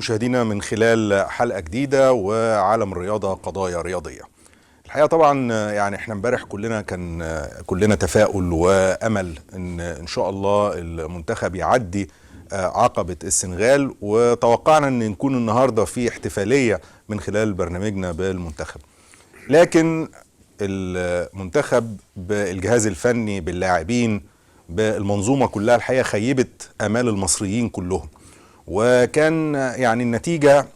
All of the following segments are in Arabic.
مشاهدينا من خلال حلقة جديدة وعالم الرياضة قضايا رياضية. الحقيقة طبعا يعني احنا امبارح كلنا تفاؤل وامل ان شاء الله المنتخب يعدي عقبة السنغال، وتوقعنا ان نكون النهاردة في احتفالية من خلال برنامجنا بالمنتخب. لكن المنتخب بالجهاز الفني باللاعبين بالمنظومة كلها الحقيقة خيبت امال المصريين كلهم، وكان يعني النتيجة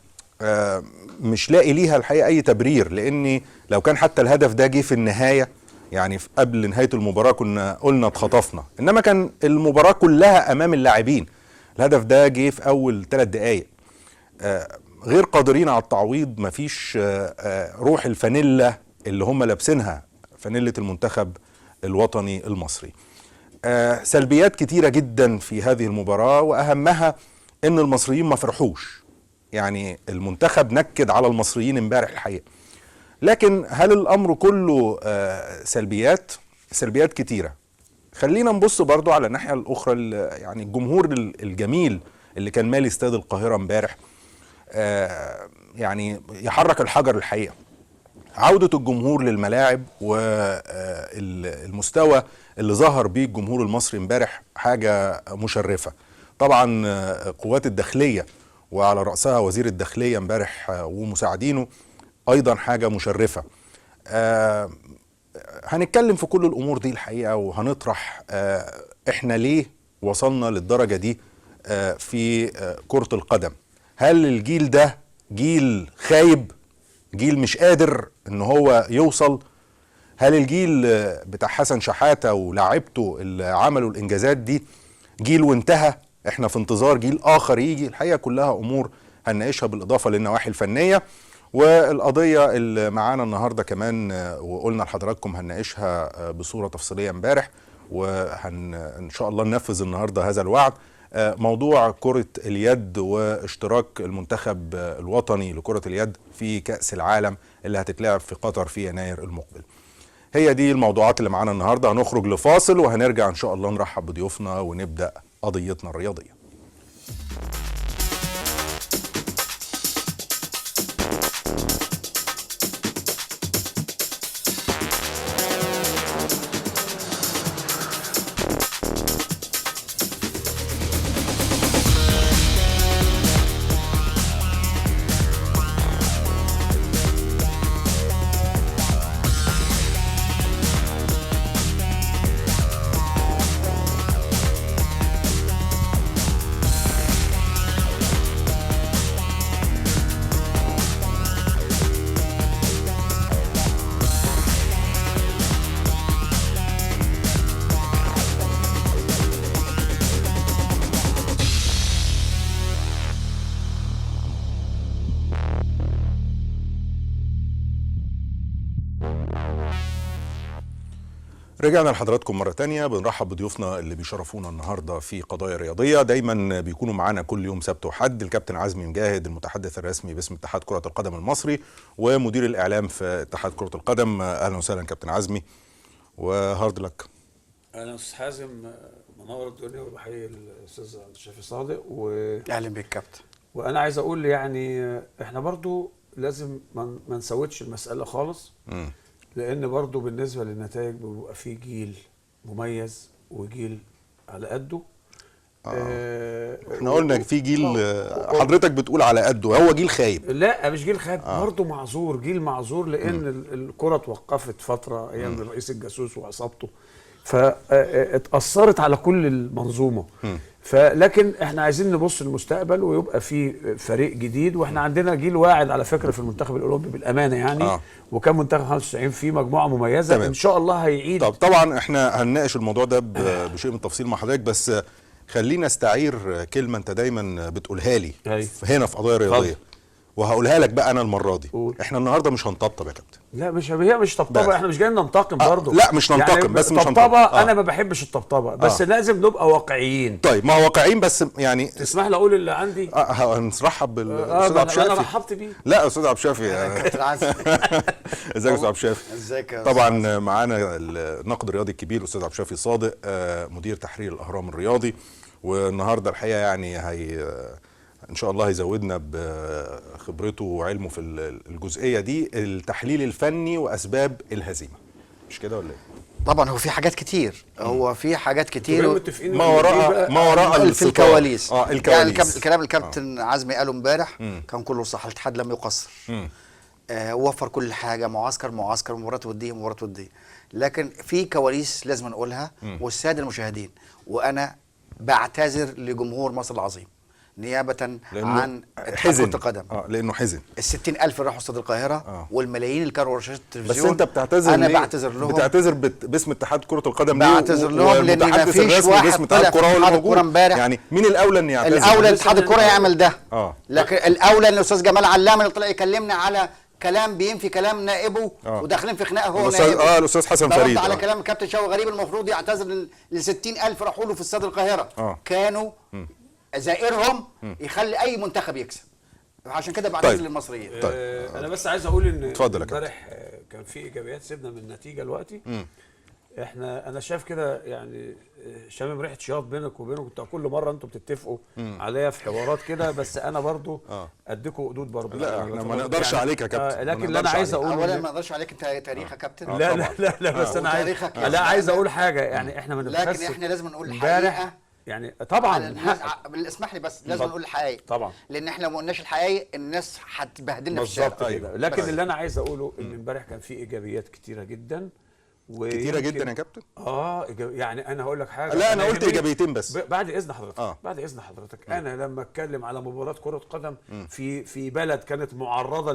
مش لاقي ليها الحقيقة أي تبرير، لأني لو كان حتى الهدف ده جه في النهاية يعني قبل نهاية المباراة كنا قلنا اتخطفنا، إنما كان المباراة كلها أمام اللاعبين. الهدف ده جه في أول 3 دقايق، غير قادرين على التعويض، مفيش روح الفانيلا اللي هم لابسينها، فانيلة المنتخب الوطني المصري. سلبيات كتيرة جدا في هذه المباراة، وأهمها ان المصريين ما فرحوش. يعني المنتخب نكد على المصريين امبارح الحقيقة. لكن هل الامر كله سلبيات؟ سلبيات كتيرة. خلينا نبص برضو على الناحية الاخرى، يعني الجمهور الجميل اللي كان مالي استاد القاهرة امبارح يعني يحرك الحجر الحقيقة. عودة الجمهور للملاعب والمستوى اللي ظهر بيه الجمهور المصري امبارح حاجة مشرفة. طبعا قوات الداخلية وعلى رأسها وزير الداخلية امبارح ومساعدينه ايضا حاجة مشرفة. هنتكلم في كل الامور دي الحقيقة، وهنطرح احنا ليه وصلنا للدرجة دي في كرة القدم. هل الجيل ده جيل خايب، جيل مش قادر ان هو يوصل؟ هل الجيل بتاع حسن شحاتة ولاعبته اللي عملوا الانجازات دي جيل وانتهى؟ احنا في انتظار جيل اخر يجي. الحقيقة كلها امور هنناقشها بالاضافة للنواحي الفنية، والقضية اللي معانا النهاردة كمان وقلنا لحضراتكم هنناقشها بصورة تفصيلية امبارح، ان شاء الله ننفذ النهاردة هذا الوعد. موضوع كرة اليد واشتراك المنتخب الوطني لكرة اليد في كأس العالم اللي هتتلعب في قطر في يناير المقبل. هي دي الموضوعات اللي معانا النهاردة. هنخرج لفاصل وهنرجع ان شاء الله نرحب بضيوفنا ونبدأ قضيتنا الرياضية. رجعنا لحضراتكم مرة تانية. بنرحب بضيوفنا اللي بيشرفونا النهاردة في قضايا رياضية. دايما بيكونوا معانا كل يوم سبت وحد الكابتن عزمي مجاهد، المتحدث الرسمي باسم اتحاد كرة القدم المصري ومدير الإعلام في اتحاد كرة القدم. أهلا وسهلا كابتن عزمي وهارد لك. أهلا أستاذ حازم، منور الدنيا، وبحيي الأستاذ عبد الشافي صادق أهلا بك كابتن. وأنا عايز أقول يعني إحنا برضو لازم ما نسوتش المسألة خالص، لأن برضو بالنسبة للنتائج بيبقى في جيل مميز وجيل على قده. احنا قلنا في جيل حضرتك بتقول على قده، هو جيل خايب؟ لا مش جيل خايب، برضو معذور، جيل معذور، لأن الكرة توقفت فترة أيام الرئيس الجاسوس وعصابته، فاتأثرت على كل المنظومة. لكن احنا عايزين نبص للمستقبل ويبقى في فريق جديد، واحنا عندنا جيل واعد على فكرة في المنتخب الأوروبي بالأمانة يعني. وكان منتخب 95 فيه مجموعة مميزة. تمام. ان شاء الله هيعيد. طبعا احنا هنناقش الموضوع ده بشيء من التفصيل مع حضرتك، بس خلينا استعير كلمة انت دايما بتقولها لي هنا في قضايا رياضية، وهقولها لك بقى انا المره دي. احنا النهارده مش هنطبطب يا كابتن. لا هي مش طبطبه، احنا مش جايين ننتقم برضه. لا مش ننتقم يعني، بس مش طبطبه. انا ما بحبش الطبطبه، بس لازم نبقى واقعيين. طيب ما هو واقعيين، بس يعني تسمح لي اقول اللي عندي؟ هنرحب بالاستاذ عبد الشافي. انا رحبت بيه. لا استاذ عبد الشافي. كابتن عزمي. ازيك يا استاذ عبد الشافي؟ ازيك يا طبعا معانا الناقد الرياضي الكبير الاستاذ عبد الشافي صادق، مدير تحرير الاهرام الرياضي. والنهارده الحقيقه يعني ان شاء الله هيزودنا بخبرته وعلمه في الجزئيه دي، التحليل الفني واسباب الهزيمه، مش كده ولا ايه؟ طبعا هو في حاجات كتير، هو في حاجات كتير ما وراء في الكواليس. الكواليس يعني الكلام الكابتن عزمي قاله امبارح كان كله صح، الاتحاد لم يقصر. وفر كل حاجه، معسكر مباراه وديه، لكن في كواليس لازم نقولها والساده المشاهدين، وانا بعتذر لجمهور مصر العظيم نيابه عن اتحاد كرة القدم. لانه حزن. ال60,000 اللي راحوا استاد القاهره والملايين اللي كانوا ورا شاشه التلفزيون. بس انت بتعتذر انا ليه؟ بعتذر لهم. بتعتذر باسم اتحاد كرة القدم ليه؟ بعتذر لهم لان ما فيش واحد طلع في اتحاد الكوره امبارح. يعني مين الاولى ان يعتذر؟ الاولى اتحاد الكوره يعمل ده. لكن الاولى ان الاستاذ جمال علام اللي طلع يكلمنا على كلام بينفي كلام نائبه وداخلين في خناقه هو نائبه. الاستاذ حسن فريد على كلام الكابتن شوقي غريب، المفروض يعتذر ل60,000 راحوا له في استاد القاهره. كانوا زائرهم يخلي اي منتخب يكسب، عشان كده بعتذر للمصريين. انا بس عايز اقول ان امبارح كان في ايجابيات، سيبنا من النتيجه دلوقتي. انا شايف كده يعني شامم ريحه شياط بينك وبينه، كنت كل مره انتوا بتتفقوا عليا في حوارات كده، بس انا برضو اديكوا حدود برضو. لا احنا ما نقدرش يعني عليك يا كابتن. لكن اللي انا عايز اقول اولا ما اقدرش عليك تاريخ يا كابتن. لا بس انا عايز اقول حاجه، يعني احنا ما لكن احنا لازم نقول الحقيقه. يعني طبعا اسمح لي بس لازم نقول الحقيقه طبعا، لان احنا لو ما قلناش الحقيقه الناس هتبهدلنا في الشارع. بالظبط كده. لكن اللي انا عايز اقوله ان امبارح كان في ايجابيات كتيره جدا. كتيره جدا يا كابتن. يعني انا هقول لك حاجه. لا انا قلت ايجابيتين بس. بعد اذن حضرتك بعد اذن حضرتك انا لما اتكلم على مباراه كره قدم في بلد كانت معرضه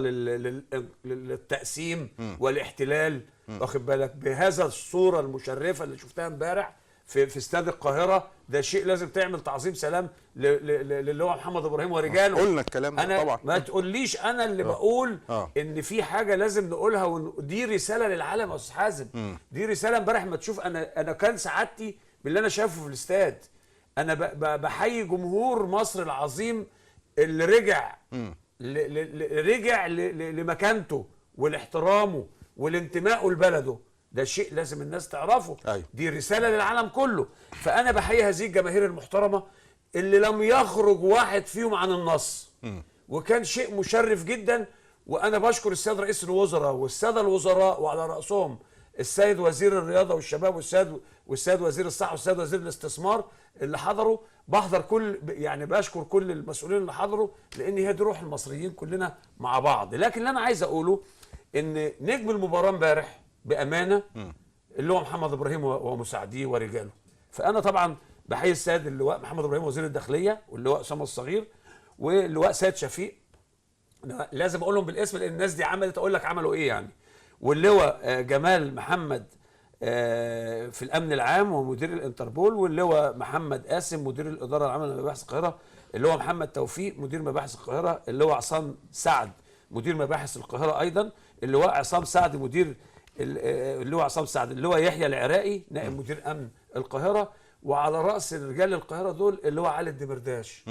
للتقسيم والاحتلال، واخد بالك، بهذا الصوره المشرفه اللي شفتها امبارح في استاد القاهره، ده شيء لازم تعمل تعظيم سلام اللي هو محمد ابراهيم ورجاله. قلنا الكلام ده طبعا. ما تقوليش انا اللي بقول ان في حاجه لازم نقولها، ودي رساله للعالم يا استاذ حازم. دي رساله امبارح ما تشوف. انا كان سعادتي باللي انا شايفه في الاستاد. انا بحيي جمهور مصر العظيم اللي رجع لمكانته ولاحترامه ولانتمائه لبلده. ده شيء لازم الناس تعرفه. دي رسالة للعالم كله. فأنا بحيي هذه الجماهير المحترمة اللي لم يخرج واحد فيهم عن النص، وكان شيء مشرف جدا. وأنا بشكر السيد رئيس الوزراء والسادة الوزراء وعلى رأسهم السيد وزير الرياضة والشباب والسيد وزير الصحة والسيد وزير الاستثمار اللي حضروا. بشكر كل المسؤولين اللي حضروا، لأن هي دي روح المصريين كلنا مع بعض. لكن اللي أنا عايز أقوله إن نجم المباراة امبارح بامانه اللي هو محمد ابراهيم ومساعديه ورجاله. فانا طبعا بحيي السيد اللواء محمد ابراهيم وزير الداخليه، واللواء اسامه الصغير، واللواء سيد شفيق. لازم اقولهم بالاسم لان الناس دي عملت، اقول لك عملوا ايه يعني. واللواء جمال محمد في الامن العام ومدير الانتربول، واللواء محمد قاسم مدير الاداره العامه لمباحث القاهره، اللواء محمد توفيق مدير مباحث القاهره، اللواء عصام سعد مدير مباحث القاهره ايضا، اللواء عصام سعد مدير اللواء عصام سعد، اللواء يحيى العراقي نائب مدير امن القاهره، وعلى راس رجال القاهره دول اللواء علي الدمرداش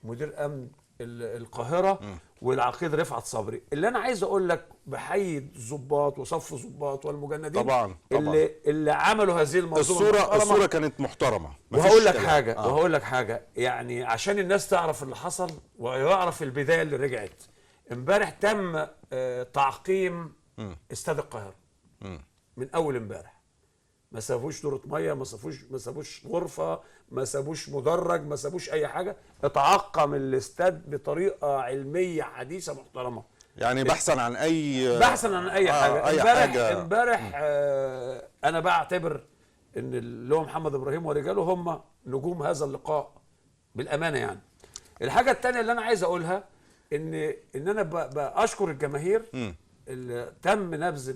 مدير امن القاهره، والعقيد رفعت صبري. اللي انا عايز اقول لك بحيي الضباط وصف الضباط والمجندين طبعا اللي عملوا هذه المنظومه. الصوره كانت محترمه. وهقول لك حاجه يعني عشان الناس تعرف اللي حصل ويعرف البدايه اللي رجعت. امبارح تم تعقيم استاد القاهره من اول امبارح. ما سابوش دورة ميه، ما سابوش غرفه، ما سابوش مدرج، ما سابوش اي حاجه. اتعقم الاستاد بطريقه علميه حديثه محترمه، يعني بحثا عن اي حاجه. امبارح انا بعتبر ان اللي هو محمد ابراهيم ورجاله هم نجوم هذا اللقاء بالامانه يعني. الحاجه الثانيه اللي انا عايز اقولها ان انا باشكر الجماهير اللي تم نبذ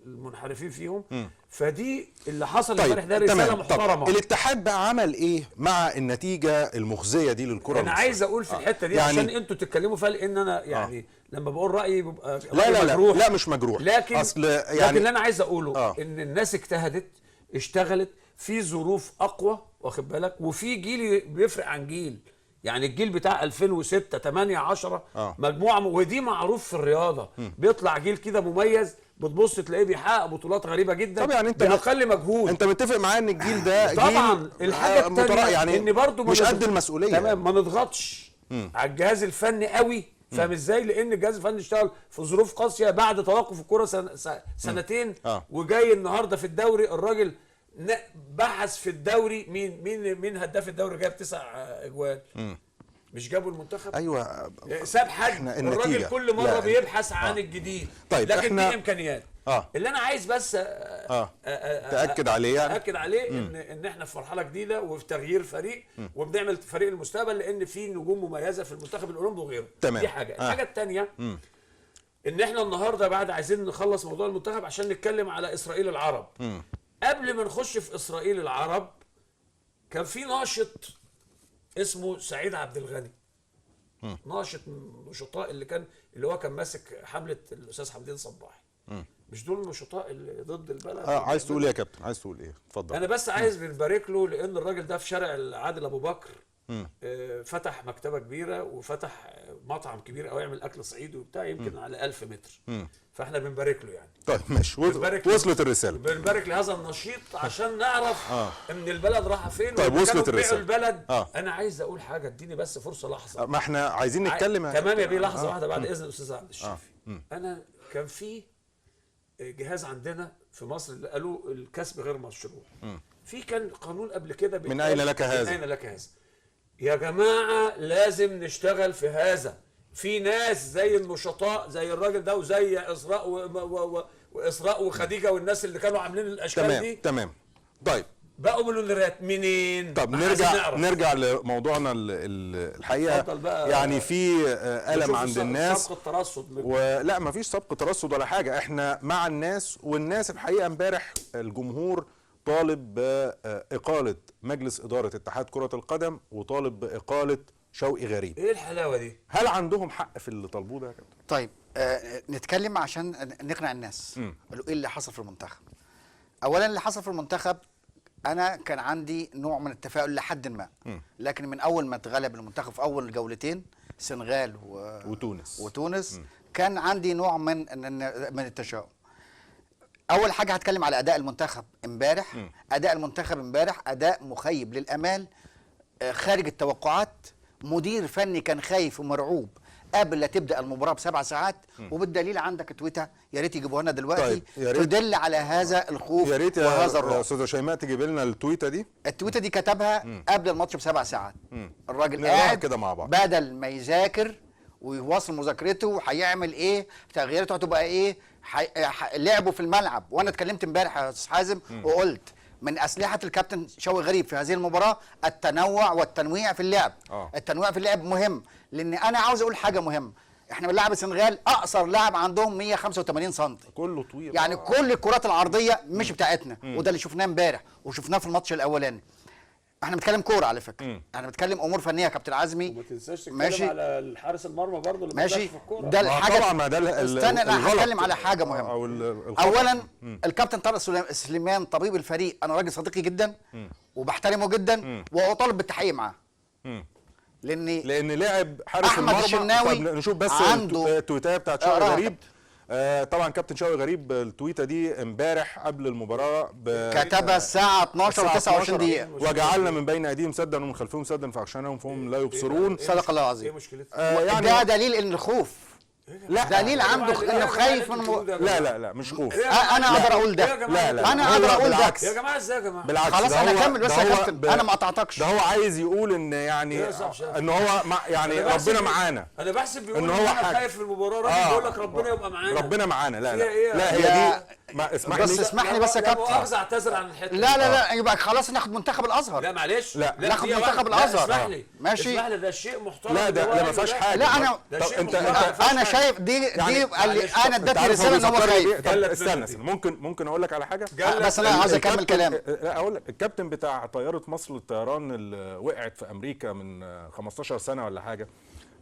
المنحرفين فيهم. فدي اللي حصل امبارح ده رساله محترمه. الاتحاد بقى عمل ايه مع النتيجه المخزيه دي للكره؟ انا عايز اقول في الحته دي يعني عشان انتوا تتكلموا فيها، لان انا يعني لما بقول رايي بيبقى مجروح. لا مش مجروح، لكن اللي انا عايز اقوله ان الناس اجتهدت، اشتغلت في ظروف اقوى، واخد بالك، وفي جيل بيفرق عن جيل. يعني الجيل بتاع 2006 8 10 مجموعه، ودي معروف في الرياضه. بيطلع جيل كده مميز، بتبص تلاقيه بيحقق بطولات غريبه جدا. طب يعني انت باقل مجهود. انت متفق معايا ان الجيل ده طبعا جيل الحاجه الثانيه يعني ان برضو مش قد المسؤوليه. تمام، ما نضغطش على الجهاز الفني قوي. فاهم ازاي؟ لان الجهاز الفني اشتغل في ظروف قاسيه بعد توقف الكره سنتين. وجاي النهارده في الدوري الراجل بحث في الدوري مين هداف الدوري، جاب 9 اجوال. مش جابوا المنتخب؟ ايوه ساب حد. الراجل كل مره بيبحث عن الجديد. طيب لكن دي امكانيات. اللي انا عايز بس تاكد عليه يعني. تاكد عليه ان احنا في مرحله جديده وفي تغيير فريق وبنعمل فريق المستقبل، لان في نجوم مميزه في المنتخب الاولمبي وغيره. تمام. دي حاجه. الحاجه الثانيه ان احنا النهارده بعد عايزين نخلص موضوع المنتخب عشان نتكلم على اسرائيل العرب. قبل ما نخش في اسرائيل العرب كان في ناشط اسمه سعيد عبد الغني. ناشط من النشطاء اللي هو كان ماسك حمله الاستاذ حمدين صباحي. مش دول النشطاء اللي ضد البلد؟ عايز تقول ايه يا كابتن؟ عايز تقول ايه؟ اتفضل. انا بس عايز بنبارك له، لان الراجل ده في شارع عادل ابو بكر فتح مكتبه كبيره وفتح مطعم كبير قوي يعمل اكل صعيدي وبتاع، يمكن على 1000 متر. فاحنا بنبارك له يعني. طيب ماشي، وصلت الرساله. بنبارك لهذا النشيط عشان نعرف ان البلد رايحه فين. طيب وصلت الرساله. البلد. انا عايز اقول حاجه، اديني بس فرصه لحظه. ما احنا عايزين نتكلم تمام يا بيه، لحظه واحده بعد اذن الاستاذ عبد الشافي. انا كان في جهاز عندنا في مصر اللي قالوا الكسب غير مشروع. في كان قانون قبل كده من اين لك هذا؟ من اين لك هذا؟ يا جماعه لازم نشتغل في هذا. في ناس زي النشطاء زي الراجل ده وزي اسراء واسراء وخديجه والناس اللي كانوا عاملين الاشكال دي. تمام. طيب بقوا مليونيرات منين؟ طب نرجع لموضوعنا الحقيقه. يعني في ألم عند الناس. سبق الترصد ولا ما فيش سبق ترصد ولا حاجه، احنا مع الناس. والناس الحقيقه امبارح الجمهور طالب بإقالة مجلس إدارة اتحاد كرة القدم وطالب بإقالة شوقي غريب. ايه الحلاوة دي؟ هل عندهم حق في اللي طالبوه ده يا كابتن؟ طيب نتكلم عشان نقنع الناس. قالوا ايه اللي حصل في المنتخب؟ اولا اللي حصل في المنتخب انا كان عندي نوع من التفاؤل لحد ما. لكن من اول ما اتغلب المنتخب في اول جولتين السنغال وتونس كان عندي نوع من التشاؤم. اول حاجه هتكلم على اداء المنتخب امبارح. اداء المنتخب امبارح اداء مخيب للامال، خارج التوقعات. مدير فني كان خايف ومرعوب قبل لا تبدا المباراه ب7 ساعات. وبالدليل عندك تويتر، يا ريت يجيبوها لنا دلوقتي. طيب تدل على هذا الخوف يا ريت وهذا الرعب. يا استاذ شيماء تجيب لنا التويته دي. التويته دي كتبها قبل الماتش ب7 ساعات. الراجل قاعد كده مع بعض، بدل ما يذاكر ويواصل مذاكرته هيعمل ايه، تغييراته هتبقى ايه، لعبوا في الملعب. وانا اتكلمت امبارح يا استاذ حازم وقلت من اسلحه الكابتن شوقي غريب في هذه المباراه التنوع والتنويع في اللعب. التنويع في اللعب مهم، لان انا عاوز اقول حاجه مهمه. احنا بنلعب السنغال اقصر لاعب عندهم 185 سم، كله طويل. يعني كل الكرات العرضيه مش بتاعتنا. وده اللي شفناه امبارح وشفناه في الماتش الاولاني. احنا بنتكلم كوره على فكره. احنا بنتكلم امور فنيه يا كابتن عزمي. وما تنساش تتكلم على الحارس المرمى برضه اللي ماشي في الكوره. ده الحاجه طبعا. ما ده استنى انا هتكلم على حاجه مهمه. اولا الكابتن طارق سليمان طبيب الفريق انا راجل صديقي جدا وبحترمه جدا واطالب بالتحقيق معاه. لان لعب حارس المرمى. الشناوي نشوف بس التويتايه بتاعت شوقي غريب. طبعا كابتن شوقي غريب التويته دي امبارح قبل المباراه كتبها الساعه 12 و29 دقيقه. وجعلنا من بين ايديهم سدا ومن خلفهم سدا فاغشيناهم فهم لا يبصرون. صدق الله العظيم. ايه مشكلتها؟ يعني ده دليل ان الخوف. لا دليل عنده انه خايف من لا مش خوف. انا اقدر اقول ده. لا انا اقدر اقول ده. يا جماعه ازاي يا جماعه؟ بالعكس. خلاص انا اكمل بس يا كابتن. انا ما قطعتكش. ده هو عايز يقول ان يعني ان هو يعني ربنا معانا. انا بحسب بيقول ان هو خايف في المباراه. راجل بيقول لك ربنا يبقى معانا. ربنا معانا. لا هي دي. اسمح لي بس يا كابتن. مؤاخذه اعتذر عن الحته. لا يبقى خلاص ناخد منتخب الازهر. لا معلش. ناخد منتخب الازهر. اسمح لي. ماشي. اسمح لي ده شيء محترم. لا ده ما فيهاش حاجه. لا انا شايف دي اللي انا اديت رساله ان هو خايف. استنى ممكن اقول لك على حاجه. بس انا عاوز اكمل كلامي. لا اقول لك الكابتن بتاع طياره مصر للطيران اللي وقعت في امريكا من 15 سنه ولا حاجه.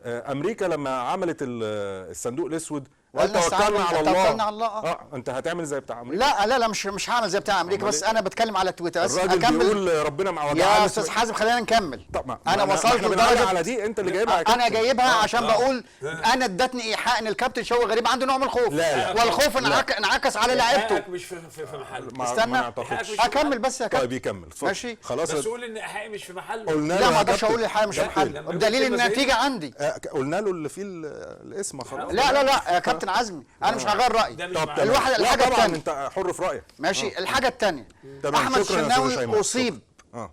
امريكا لما عملت الصندوق الاسود وانت قلنا توكلنا على الله. توكلنا على الله. انت هتعمل زي بتاع امريكا؟ لا مش هعمل زي بتاع امريكا، بس انا بتكلم على تويتر بس. الراجل بيقول ربنا مع وجعنا. يا استاذ حازم خلينا نكمل. طب انا وصلت لدرجه على دي انت اللي جايبها. انا جايبها عشان بقول انا ادتني ايحاء ان الكابتن شوقي غريب عنده نوع من الخوف. لا. والخوف انعكس على لعيبته. مش في محل. استنى اكمل بس يا كابتن. طيب يكمل ماشي خلاص. بس قول ان ايحائي مش في محل. قلنا لا ما اقدرش اقول الحقيقه مش في محل، بدليل ان النتيجه عندي. قلنا له اللي فيه الاسم خلاص. لا يا كابتن عزمي انا مش هغير رايي. الحاجه الثانيه انت حر في رايك. ماشي. الحاجه الثانيه احمد الشناوي اصيب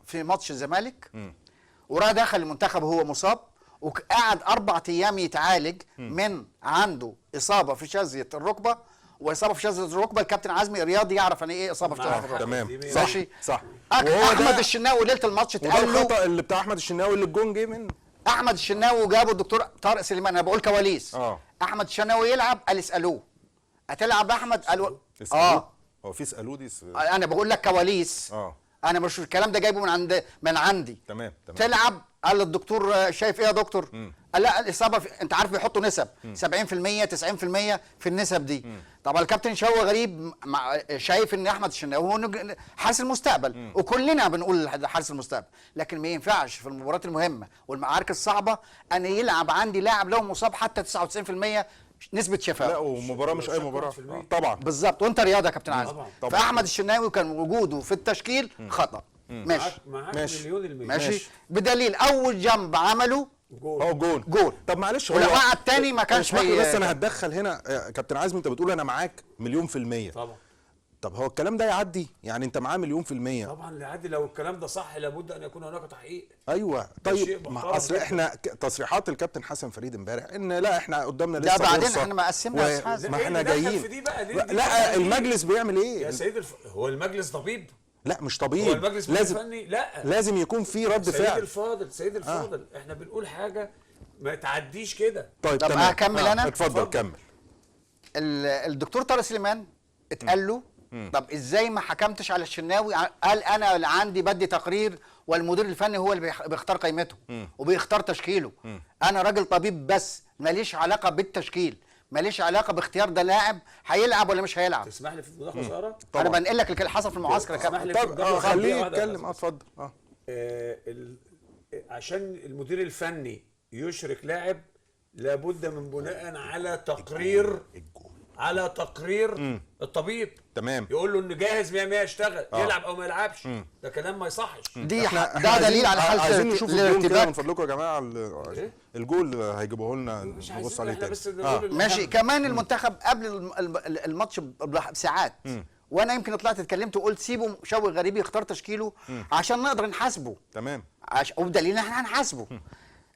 في ماتش الزمالك وراح دخل المنتخب وهو مصاب، وقعد 4 ايام يتعالج من عنده اصابه في شظيه الركبه، واصابه في شظيه الركبه الكابتن عزمي رياضي يعرف يعني ايه اصابه في شظيه الركبه. تمام ماشي صح. احمد الشناوي ليله الماتش اتقال له الخطا اللي بتاع احمد الشناوي اللي الجون جه منه. احمد الشناوي وجابوا الدكتور طارق سليمان، انا بقول كواليس. احمد الشناوي يلعب قال اسالوه هتلعب احمد قال هو في اسالوه دي انا بقول لك كواليس. انا مش الكلام ده جايبه من عندي. تمام تلعب قال الدكتور شايف ايه يا دكتور؟ قال لا الاصابه انت عارف بيحطوا نسب 70% 90% في النسب دي. طبعا الكابتن شوقي غريب شايف ان احمد الشناوي هو حارس المستقبل، وكلنا بنقول حارس المستقبل، لكن ما ينفعش في المباريات المهمه والمعارك الصعبه ان يلعب عندي لاعب لو مصاب حتى 99% نسبة شفاء. لا ومباراة مش أي مباراة طبعا. بالظبط وأنت رياضة يا كابتن عادل. فأحمد الشناوي كان وجوده في التشكيل خطأ. ماشي ماشي بدليل أول جنب عمله جول. طب معلش ولو قعد تاني ما كانش بس أنا هتدخل هنا كابتن عزمي. أنت بتقول أنا معاك 100%. طبعا. طب هو الكلام ده يعدي؟ يعني انت معاه 100%. طبعا يعدي لو الكلام ده صح، لابد ان يكون هناك تحقيق. ايوه طيب ما اصل احنا تصريحات الكابتن حسن فريد امبارح ان لا احنا قدامنا لسه ده بعدين احنا ما قسمنا ما احنا جايين. لا المجلس بيعمل ايه يا سيد هو المجلس طبيب؟ لا مش طبيب. هو المجلس لازم فني؟ لا لازم يكون في رد فعل. سيد الفاضل احنا بنقول حاجه ما تعديش كده. طيب هكمل انا. اتفضل كمل. الدكتور طارق سليمان اتقال له طب ازاي ما حكمتش على الشناوي؟ قال انا اللي عندي بدي تقرير والمدير الفني هو اللي بيختار قيمته وبيختار تشكيله. انا راجل طبيب بس ماليش علاقه بالتشكيل، ماليش علاقه باختيار ده لاعب هيلعب ولا مش هيلعب. تسمح لي في مداخله صغيره؟ انا بنقل لك اللي حصل في المعسكر يا كابتن. طب خليه يتكلم. اتفضل. عشان المدير الفني يشرك لاعب لابد من بناء على تقرير الطبيب. تمام. يقول له انه جاهز 100% يشتغل يلعب او ما يلعبش. ده كلام ما يصحش. ده دليل على حاله عايزين نشوف الجول كده من فضلكم يا جماعه. الجول هيجيبوه لنا نبص عليه تاني. ماشي. كمان المنتخب قبل الماتش بساعات وانا يمكن طلعت اتكلمت وقلت سيبوا شوقي غريب يختار تشكيله عشان نقدر نحاسبه. تمام. وبدليل ان احنا هنحاسبه.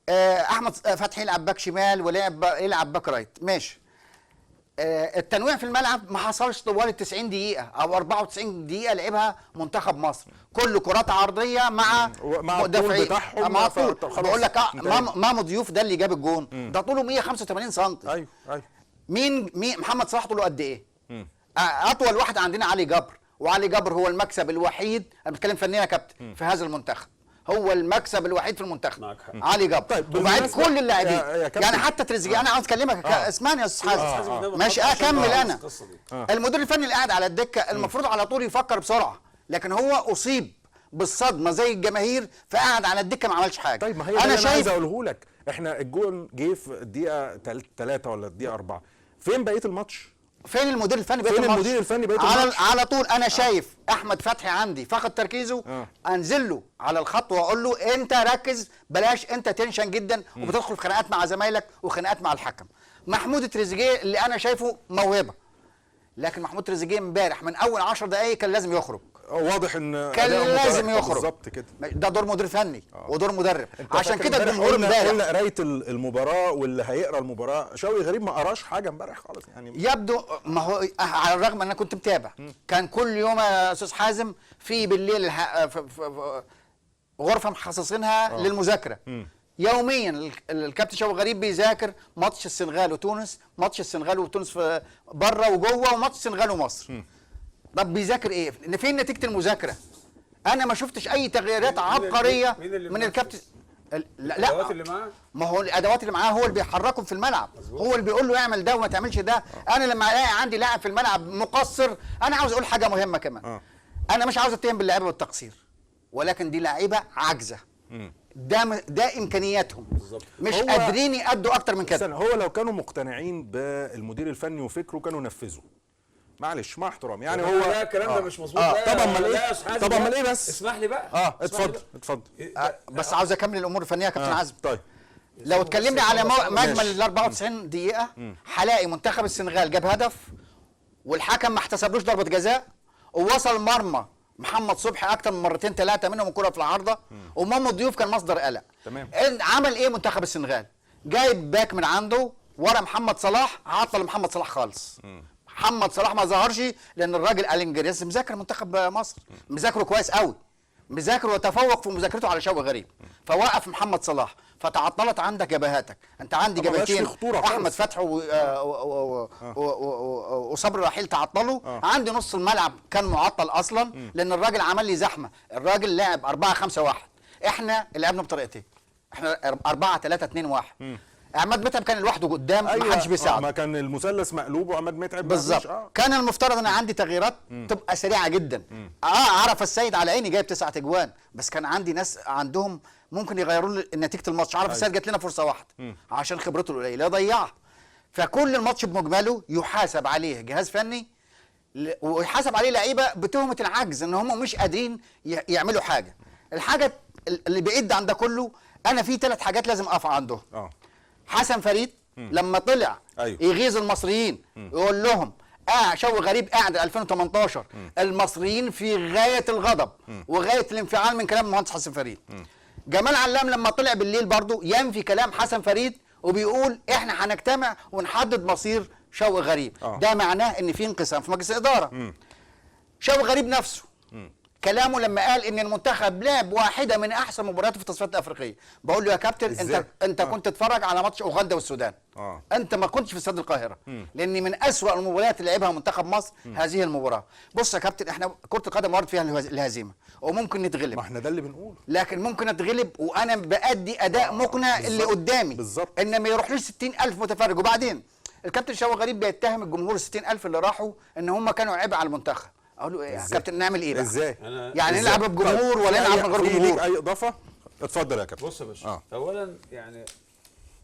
احمد فتحي يلعب باك شمال يلعب باك رايت. ماشي. التنويع في الملعب ما حصلش طوال ال 90 دقيقة أو 94 دقيقة لعبها منتخب مصر، كل كرات عرضية مع مدافعين مع طول. بقول لك مامو ضيوف ده اللي جاب الجون ده طوله 185 سم. ايوه مين محمد صلاح طوله قد ايه؟ أطول واحد عندنا علي جبر، وعلي جبر هو المكسب الوحيد، أنا بتكلم فنيا يا كابتن، في هذا المنتخب. هو المكسب الوحيد في المنتخب علي جبر. طيب وبعد كل اللاعبين يعني حتى تريزيجيه. انا عاوز اكلمك اسمعني يا استاذ حازم. ماشي اكمل انا. المدير الفني اللي قاعد على الدكه المفروض على طول يفكر بسرعه، لكن هو اصيب بالصدمه زي الجماهير فقعد على الدكه ما عملش حاجه. طيب ما هي انا عايز اقوله لك، احنا الجول جه في الدقيقه 3 ولا الدقيقه 4، فين بقيه الماتش؟ فين المدير الفني بقيه الماتش؟ فين المدير الفني بقيه الماتش؟ على طول انا شايف احمد فتحي عندي فقد تركيزه. انزل له على الخط واقول له انت ركز، بلاش انت تنشن جدا وبتدخل في خناقات مع زمايلك وخناقات مع الحكم. محمود تريزيجيه اللي انا شايفه موهبه، لكن محمود تريزيجيه امبارح من اول 10 دقائق كان لازم يخرج. واضح ان كان لازم يخرج بالظبط كده. ده دور مدير فني ودور مدرب. عشان كده الجمهور امبارح قلنا قرايه المباراه واللي هيقرا المباراه شوقي غريب ما قراش حاجه امبارح خالص يعني. يبدو ما هو على الرغم ان انا كنت متابع كان كل يوم يا استاذ حازم في بالليل غرفه مخصصينها للمذاكره. يوميا الكابتن شوقي غريب بيذاكر ماتش السنغال وتونس، ماتش السنغال وتونس في بره وجوه، وماتش السنغال ومصر. طب بيذاكر ايه؟ فين نتيجه المذاكره؟ انا ما شفتش اي تغييرات عبقريه من الكابتن لا الادوات اللي معاه، ما هو الادوات اللي معاه هو اللي بيحركهم في الملعب، هو اللي بيقول له اعمل ده وما تعملش ده. انا لما الاقي عندي لاعب في الملعب مقصر، انا عاوز اقول حاجه مهمه كمان. انا مش عاوز اتهم باللعيبه والتقصير، ولكن دي لعيبه عاجزه. ده امكانياتهم بالظبط، مش قادرين يأدوا اكتر من كده. هو لو كانوا مقتنعين بالمدير الفني وفكره كانوا نفذوا. معلش مع احترامي يعني هو لا الكلام ده مش مظبوط. طبعا امال ايه؟ طبعا امال ايه بس؟ اسمح لي بقى. اتفضل. بس عاوز اكمل الامور الفنيه يا كابتن عزمي. طيب لو اتكلمنا على مجمل ال 94 دقيقه، هلاقي منتخب السنغال جاب هدف والحكم ما احتسبلوش ضربه جزاء، ووصل مرمى محمد صبحي اكتر من مرتين ثلاثه منهم الكره في العارضه، ومامو ضيوف كان مصدر قلق. تمام. عمل ايه منتخب السنغال؟ جايب باك من عنده ورا محمد صلاح، عطل محمد صلاح خالص. محمد صلاح ما ظهرش لان الراجل الانجريز مذاكر منتخب مصر، مذاكره كويس قوي، مذاكر وتفوق في مذاكرته على شوقي غريب، فوقف محمد صلاح، فتعطلت عندك جبهاتك. انت عندي جبهتين، احمد فتحي وصبري رحيل تعطلوا. عندي نص الملعب كان معطل اصلا لان الراجل عمل لي زحمه. الراجل لعب 4-5-1، احنا لعبنا بطريقتين، احنا 4-3-2-1. عماد متعب كان لوحده قدام، ما حدش بيساعده. ما كان المثلث مقلوب وعماد متعب بالظبط. كان المفترض ان عندي تغييرات تبقى سريعه جدا. عرف السيد على عيني جايب 9 اجوان، بس كان عندي ناس عندهم ممكن يغيروا لي نتيجه الماتش. عرف السيد جات لنا فرصه واحده عشان خبرته القليله يضيعها. فكل الماتش بمجمله يحاسب عليه جهاز فني ويحاسب عليه لعيبه بتهمه العجز، ان هم مش قادرين يعملوا حاجه. الحاجه اللي بعيد عن ده كله، انا في 3 حاجات لازم اقف عندهم. حسن فريد لما طلع يغيظ المصريين يقول لهم شوقي غريب قاعد 2018 المصريين في غايه الغضب وغايه الانفعال من كلام المهندس حسن فريد. جمال علام لما طلع بالليل برضه ينفي كلام حسن فريد وبيقول احنا هنجتمع ونحدد مصير شوقي غريب. ده معناه ان في انقسام في مجلس الاداره. شوقي غريب نفسه كلامه لما قال ان المنتخب لعب واحده من احسن مبارياته في التصفيات الافريقيه، بقول له يا كابتن انت كنت تتفرج على ماتش اوغندا والسودان. انت ما كنتش في استاد القاهره، لان من اسوأ المباريات اللي لعبها منتخب مصر هذه المباراه. بص يا كابتن، احنا كره القدم وارد فيها الهزيمه وممكن نتغلب، ما احنا ده اللي بنقوله، لكن ممكن اتغلب وانا بادي اداء مقنع اللي قدامي بالظبط، ان ما يروحليش 60,000 متفرج. وبعدين الكابتن شوقي غريب بيتهم الجمهور ال 60,000 اللي راحوا ان هم كانوا عبء على المنتخب. اقول له ايه يا كابتن، نعمل ايه بقى؟ ازاي؟ يعني نلعب بجمهور ولا نلعب من غير جمهور؟ اي اضافه؟ اتفضل يا كابتن. بص يا باشا، اولا يعني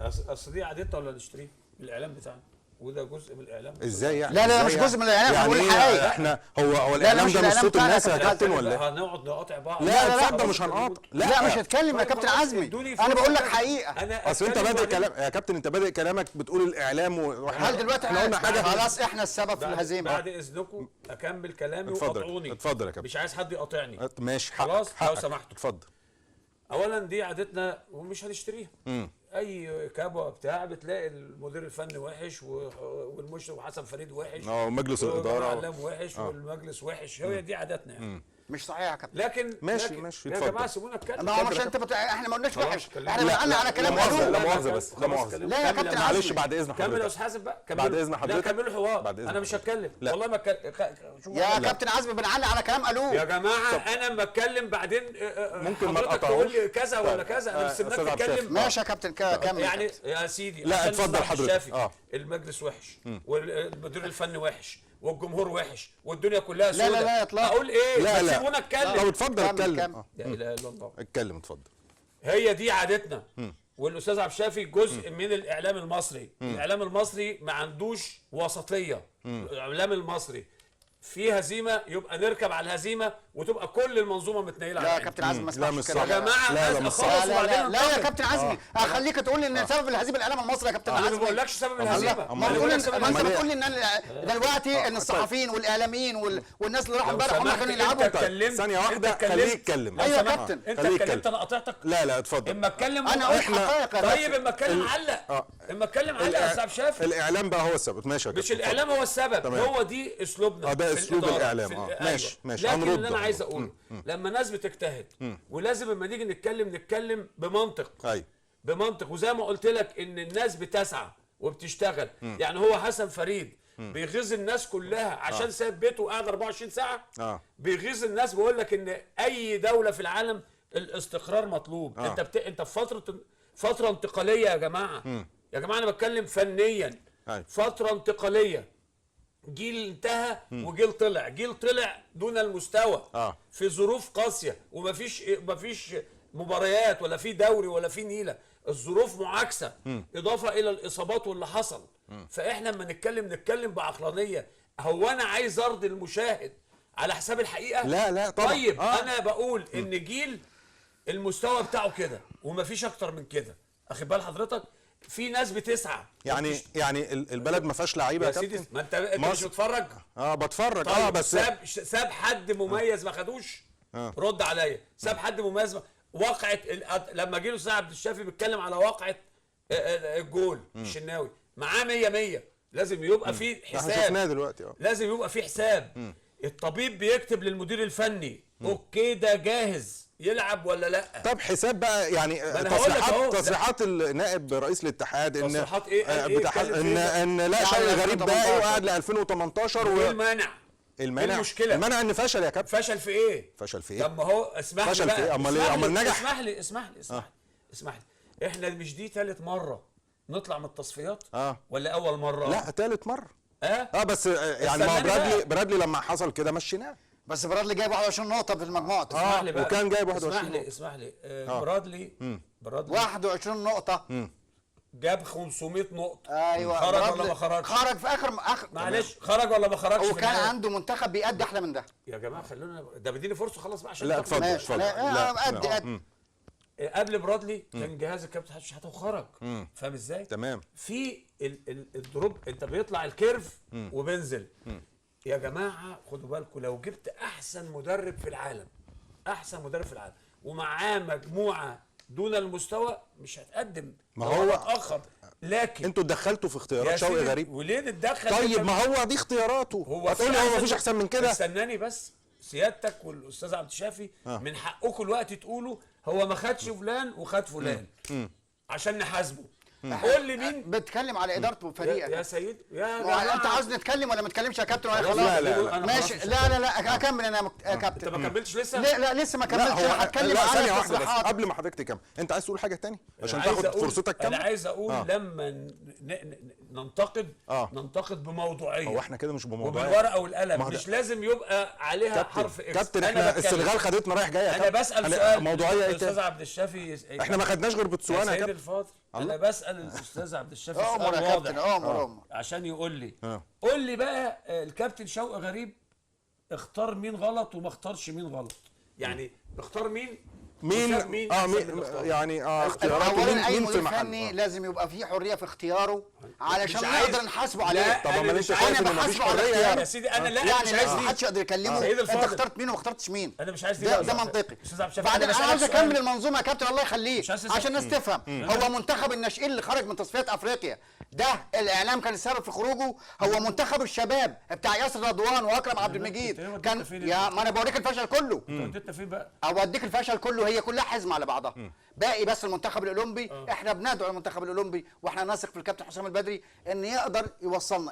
اصل دي عادتنا ولا نشتريه؟ الاعلام بتاعنا، وده جزء من الاعلام. ازاي يعني؟ لا مش جزء من الاعلام، يعني هنقول الحقيقه. احنا هو الاعلام ده مش صوت الناس يا كابتن ولا ايه؟ هنقعد نقاطع بعض؟ لا اتفضل، مش هنقاطع. لا مش هتكلم يا كابتن عزمي، انا بقول لك حقيقه. اصل انت بادئ كلام يا كابتن، انت بادئ كلامك بتقول الاعلام هل دلوقتي احنا قلنا حاجه؟ خلاص احنا السبب في الهزيمه. بعد اذنكم اكمل كلامي وقاطعوني. اتفضل يا كابتن. مش عايز حد يقاطعني. ماشي، خلاص لو سمحتوا. اتفضل. اولا دي عادتنا ومش هنشتريها. اي كابو بتاع بتلاقي المدير الفني وحش والمشرف حسن فريد وحش ومجلس الاداره والعلام وحش والمجلس وحش. هي دي عاداتنا يعني. مش صحيح يا كابتن. لكن ماشي يا جماعه سيبونا نتكلم. ما هو مش انت احنا ما قلناش وحش، احنا لا بنعلق على كلام لا مؤاخذه بس، لا مؤاخذه. لا يا كابتن معلش بعد اذن حضرتك. كمل يا استاذ حازم بقى. بعد اذن حضرتك. لا كملوا الحوار. انا مش هتكلم والله ما يا كابتن عزمي بنعلق على كلام قالوه يا جماعه. انا اما اتكلم بعدين ممكن ما تقطعوش، تقول لي كذا ولا كذا. انا مستناك تتكلم. ماشي يا كابتن كمل يعني يا سيدي. لا اتفضل حضرتك. المجلس وحش والمدير الفني وحش والجمهور وحش والدنيا كلها سودة. لا اطلاق. اقول ايه؟ لا سيبونا اتكلم. لو اتفضل اتكلم. لا اله الا الله. اتكلم اتفضل. هي دي عادتنا. والاستاذ عبد الشافي جزء من الاعلام المصري. الاعلام المصري ما عندوش وسطيه. الاعلام المصري في هزيمه يبقى نركب على الهزيمه وتبقى كل المنظومه متنيله على لا يا كابتن عزمي ما اسمعش كده يا جماعه. لا يا كابتن عزمي هخليك تقول لي ان سبب الهزيمه الاعلام المصري يا كابتن عزمي. انا ما بقولكش سبب الهزيمه. ما انت بتقول لي ان دلوقتي ان الصحفيين والاعلاميين والناس اللي راحوا امبارح هم كانوا يلعبوا. ثانيه واحده خليه يتكلم. ايوه يا كابتن انت اتكلمت انا قاطعتك. لا اتفضل. اما اتكلم انا قلت حقائق. طيب اما اتكلم علق. اما اتكلم علق يا استاذ شافي. الاعلام بقى هو السبب. ماشي يا كابتن. مش الاعلام هو السبب. هو دي اسلوبنا. ده اسلوب الاعلام. ماشي لكن اللي انا عايز اقوله لما ناس بتجتهد ولازم لما نيجي نتكلم بمنطق. ايوه بمنطق. وزي ما قلت لك ان الناس بتسعى وبتشتغل. يعني هو حسن فريد بيغيظ الناس كلها عشان ساب بيته وقاعد 24 ساعه. بيغيظ الناس. بيقول لك ان اي دوله في العالم الاستقرار مطلوب. انت في فتره انتقاليه يا جماعه. يا جماعه انا بتكلم فنيا. فتره انتقاليه، جيل انتهى وجيل طلع، جيل طلع دون المستوى في ظروف قاسيه، ومفيش مباريات ولا في دوري ولا في نيله، الظروف معاكسه، اضافه الى الاصابات واللي حصل. فاحنا لما نتكلم بعقلانيه. هو انا عايز ارضي المشاهد على حساب الحقيقه؟ لا طبعا. طيب انا بقول ان جيل المستوى بتاعه كده ومفيش اكتر من كده. اخد بال حضرتك؟ في ناس بتسعى يعني البلد ما فيهاش لعيبه يا سيدي. كابتن. ما انت مش بتتفرج؟ بتفرج. طيب بس ساب حد مميز ما خدوش؟ رد عليا. ساب حد مميز واقعه لما جه له سعد عبد الشافي بيتكلم على واقعه الجول الشناوي معاه 100 لازم يبقى في حساب. احنا شفناه دلوقتي. لازم يبقى في حساب. الطبيب بيكتب للمدير الفني اوكي ده جاهز يلعب ولا لا. طب حساب بقى يعني تصريحات النائب رئيس الاتحاد ان تصريحات ايه ان لا شيء غريب باقي وقعد ل 2018 المانع المشكله المانع ان فشل يا كابتن. فشل في ايه؟ طب ما هو اسمح لي فشل في ايه؟ امال نجح. اسمح لي احنا مش دي ثالث مره نطلع من التصفيات ولا اول مره؟ لا ثالث مره. بس يعني ما برادلي لما حصل كده مشيناه. بس برادلي جايب 21 نقطة في المجموعة. اسمح لي بقى. وكان جايب 21 نقطة. اسمح لي برادلي 21 نقطة. جاب 500 نقطة. ايوه. خرج ولا ما خرجش؟ خرج في اخر معلش خرج ولا ما خرجش؟ وكان عنده منتخب بيأدي احلى من ده. يا جماعة خلونا ده بديني فرصة خلاص بقى عشان لا اتفضل. أدي قبل برادلي كان جهاز الكابتن حسن شحاتة وخرج. فاهم ازاي؟ تمام. في الدروب انت بيطلع الكيرف وبينزل. يا جماعه خدوا بالكم، لو جبت احسن مدرب في العالم ومعاه مجموعه دون المستوى مش هتقدم. ما هو اتاخر. لكن انتوا اتدخلتوا في اختيارات شوقي غريب. وليه نتدخل؟ طيب ما هو دي اختياراته. هتقول لي هو مفيش احسن من كده؟ استناني بس. سيادتك والاستاذ عبد الشافي من حقكم الوقت تقولوا هو ما خدش فلان وخد فلان عشان نحاسبه. قول لي مين بتتكلم على ادارته وفريقك يا سيد يا جماعه. انت عاوز نتكلم ولا ما نتكلمش يا كابتن ولا خلاص؟ لا ماشي. لا اكمل انا يا كابتن. انت ما كملتش لسه؟ لا لسه ما كملتش. انا هتكلم على ثانيه واحده بس قبل ما حضرتك تكمل. انت عايز تقول حاجه تاني عشان تاخد فرصتك كامله؟ انا عايز اقول لما ننتقد بموضوعيه. هو احنا كده مش بموضوعيه وبالورقه والقلم. مش لازم يبقى عليها حرف اكس. كابتن احنا السنغال خدتنا رايح جاي. انا بسال سؤال موضوعيه ايه؟ الاستاذ عبد الشافي احنا ما خدناش غير بوتسوانا يا كابتن الفاضل. انا بسال الاستاذ عبد الشافي سؤال واضح عشان يقول لي. قول لي بقى الكابتن شوقي غريب اختار مين غلط وما اختارش مين غلط. يعني اختار مين يعني اختياراته مين في محل. لازم يبقى في حريه في اختياره علشان نقدر نحاسبه عليه. طب ما انت شايف ان مفيش حريه يا سيدي؟ انا لا يعني لازم ما حدش يقدر يكلمه. انت اخترت مين وما اخترتش مين؟ انا مش عايز ده منطقي. بعدين انا عاوز اكمل المنظومه يا كابتن الله يخليك عشان الناس تفهم. هو منتخب الناشئين اللي خرج من تصفيات افريقيا ده الاعلام كان السبب في خروجه. هو منتخب الشباب بتاع ياسر رضوان واكرم عبد المجيد كان يا ما انا بوريك الفشل كله. انت فين بقى؟ اوديك الفشل كله. هي كلها حزمه على بعضها. باقي بس المنتخب الاولمبي. احنا بندعو المنتخب الاولمبي واحنا نثق في الكابتن حسام البدري ان يقدر يوصلنا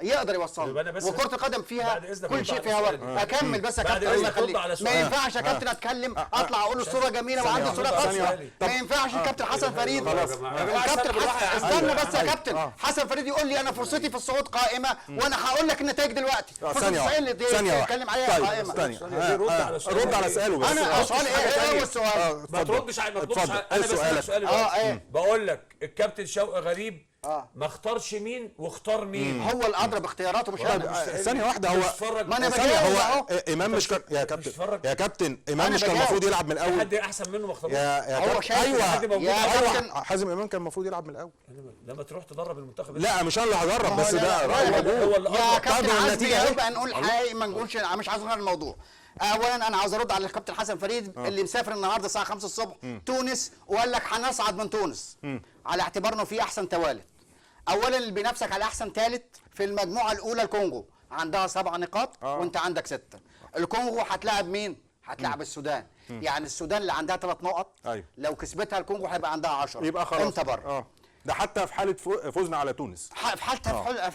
وكره القدم فيها كل شيء فيها ورد. اكمل بس يا كابتن. ما ينفعش يا كابتن اتكلم اطلع اقول الصوره جميله وعندي صوره خاصه. ما ينفعش الكابتن حسن فريد. الكابتن استنى بس يا كابتن. حسن فريد يقول لي انا فرصتي في الصعود قائمه وانا هقول لك النتائج دلوقتي. ثانيه اتكلم عليها قائمه. رد على سؤاله بس. انا سؤالي ايه هو السؤال؟ ما تردش انا بسألك سؤال. بقول لك الكابتن شوقي غريب ما اختارش مين واختار مين. هو الادرى باختياراته مش انا. ثانيه واحده. هو ما انا هو امام مش كان يا كابتن امام مش كان المفروض يلعب من الاول؟ حد احسن منه ما اختاروش. هو ايوه حازم امام كان المفروض يلعب من الاول. لما تروح تدرب المنتخب. لا مش انا اللي هدرب بس ده راي موجود. يا كابتن عزمي يبقى نقول حقيقي ما نقولش مش عايز نغير الموضوع. اولا انا عاوز ارد على الكابتن حسن فريد اللي مسافر النهارده الساعه 5 الصبح تونس وقال لك هنصعد من تونس على اعتبار انه في احسن توالد. اولا اللي بينافسك على احسن ثالث في المجموعه الاولى الكونغو عندها 7 نقاط وانت عندك 6. الكونغو هتلاعب مين؟ هتلاعب السودان. يعني السودان اللي عندها 3 نقط لو كسبتها الكونغو هيبقى عندها 10. يبقى خلاص انت بره. ده حتى في حاله فوزنا على تونس. في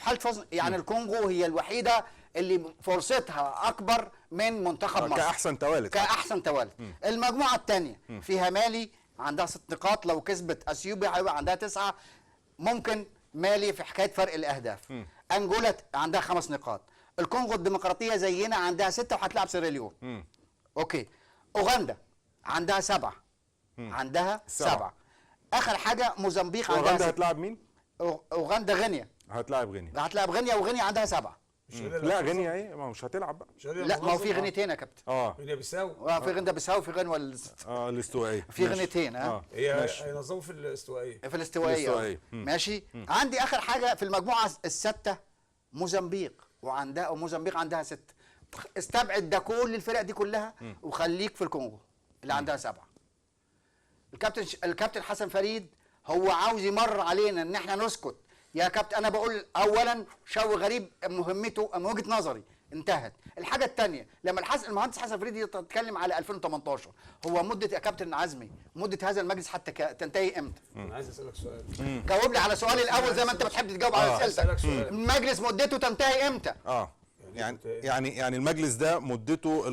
حاله فوز يعني الكونغو هي الوحيده اللي فرصتها اكبر من منتخب مصر كاحسن توالد. كاحسن توالد. المجموعه الثانيه فيها مالي عندها 6 نقاط، لو كسبت اثيوبيا هيبقى عندها 9. ممكن مالي في حكايه فرق الاهداف. انجولا عندها 5 نقاط. الكونغو الديمقراطيه زينا عندها 6 وهتلعب سيراليون. اوكي. اوغندا عندها 7. عندها 7. اخر حاجه موزمبيق عندها اوغندا 6. هتلاعب مين؟ اوغندا غينيا هتلاعب غينيا. هتلاعب غينيا، وغينيا عندها 7. لا غينيا ايه؟ ما مش هتلعب بقى. لا ما هو في غينيتين يا كابتن. غينيا بيساو. في غينيا بيساو وفي غينيا الاستوائيه. في غينيتين. هي هينظموا في الاستوائيه. في الاستوائيه. ماشي. عندي اخر حاجه في المجموعه السادسه موزمبيق، موزمبيق عندها 6. استبعد ده كل الفرق دي كلها وخليك في الكونغو اللي عندها 7. الكابتن حسن فريد هو عاوز يمر علينا ان احنا نسكت. يا كابتن انا بقول اولا شوقي غريب مهمته من وجهه نظري انتهت. الحاجه الثانيه لما المهندس حسن فريد يتكلم على 2018، هو مده يا كابتن عزمي مده هذا المجلس حتى تنتهي امتى؟ انا عايز اسالك سؤال. جاوب لي على سؤالي الاول زي ما انت بتحب تجاوب على اسئلتك. المجلس مدته تنتهي امتى؟ يعني المجلس ده مدته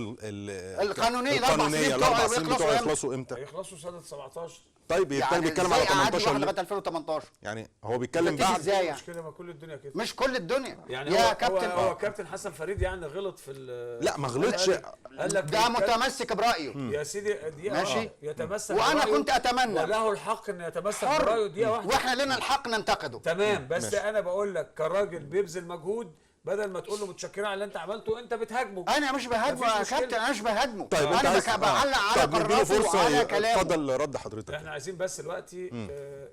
القانونيه الاربع سنين بتوعه يخلصوا امتى؟ هيخلصوا سنه 17. طيب يعني بيتكلم على 18 لغايه 2018. يعني هو بيتكلم بعد ازاي يعني؟ مش كده، ما كل الدنيا كده. مش كل الدنيا يعني يا كابتن. هو كابتن حسن فريد يعني غلط في لا ما غلطش. قال لك ده متمسك برايه يا سيدي دي ماشي. يتمسك وانا كنت اتمنى وله الحق ان يتمسك برايه دقيقه واحده، واحنا لنا الحق ننتقده. تمام. بس انا بقول لك كراجل بيبذل مجهود، بدل ما تقول له متشكرين على اللي انت عملته انت بتهاجمه. انا مش بهاجمه يا كابتن، انا مش بهاجمه. طيب انا بعلق على قراراته وعلى كلامه. اتفضل رد حضرتك. احنا عايزين بس دلوقتي